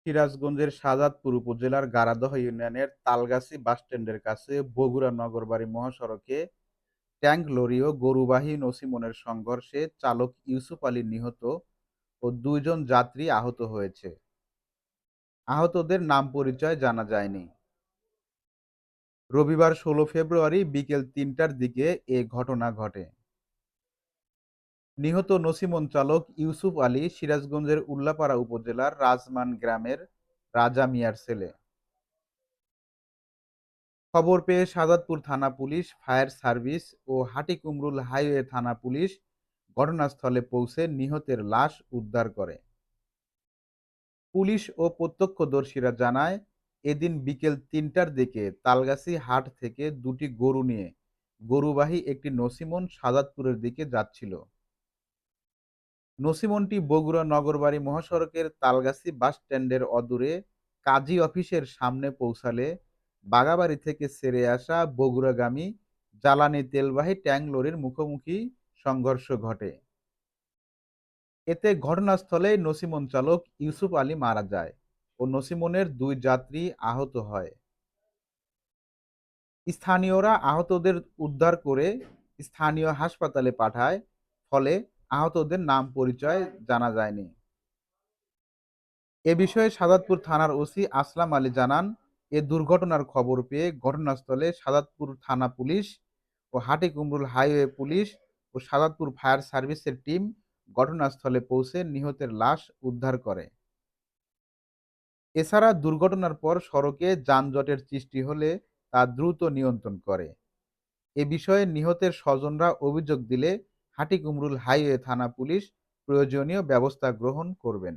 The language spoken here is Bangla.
সিরাজগঞ্জের শাহজাদপুর উপজেলার গারাদহ ইউনিয়নের তালগাছি বাসস্ট্যান্ডের কাছে বগুড়া নগরবাড়ি মহাসড়কে ট্যাংক লরি ও গরুবাহী নছিমনের সংঘর্ষে চালক ইউসুফ আলী নিহত ও ২ জন যাত্রী আহত হয়েছে। আহতদের নাম পরিচয় জানা যায়নি। রবিবার ১৬ ফেব্রুয়ারি বিকেল ৩টার দিকে এ ঘটনা ঘটে। নিহত নছিমন চালক ইউসুফ আলী সিরাজগঞ্জের উল্লাপাড়া উপজেলার রাজমান গ্রামের রাজা মিয়ার ছেলে। খবর পেয়ে শাহজাদপুর থানা পুলিশ, ফায়ার সার্ভিস ও হাটিকুমরুল হাইওয়ে থানা পুলিশ ঘটনাস্থলে পৌঁছে নিহতের লাশ উদ্ধার করে। পুলিশ ও প্রত্যক্ষদর্শীরা জানায়, এদিন বিকেল ৩টার দিকে তালগাছি হাট থেকে দুটি গরু নিয়ে গরুবাহী একটি নছিমন শাহজাদপুরের দিকে যাচ্ছিল। নছিমনটি বগুড়া নগরবাড়ি মহাসড়কের তালগাছি বাসস্ট্যান্ডের অদূরে কাজী অফিসের সামনে পৌঁছালে বাগাবাড়ি থেকে ছেড়ে আসা বগুড়াগামী জ্বালানি তেলবাহী ট্যাংক লরির মুখোমুখি সংঘর্ষ ঘটে। এতে ঘটনাস্থলেই নছিমন চালক ইউসুফ আলী মারা যায় ও নছিমনের ২ যাত্রী আহত হয়। স্থানীয়রা আহতদের উদ্ধার করে স্থানীয় হাসপাতালে পাঠায়, ফলে আহতদের নাম পরিচয় জানা যায়নি। এ বিষয়ে সাদাতপুর থানার ওসি আসলাম আলী জানান, এ দুর্ঘটনার খবর পেয়ে ঘটনাস্থলে সাদাতপুর থানা পুলিশ ও হাটিকুমরুল হাইওয়ে পুলিশ ও সাদাতপুর ফায়ার সার্ভিসের টিম ঘটনাস্থলে পৌঁছে নিহতের লাশ উদ্ধার করে। এছাড়া দুর্ঘটনার পর সড়কে যানজটের সৃষ্টি হলে তা দ্রুত নিয়ন্ত্রণ করে। এ বিষয়ে নিহতের স্বজনরা অভিযোগ দিলে হাটিকুমরুল হাইওয়ে থানা পুলিশ প্রয়োজনীয় ব্যবস্থা গ্রহণ করবেন।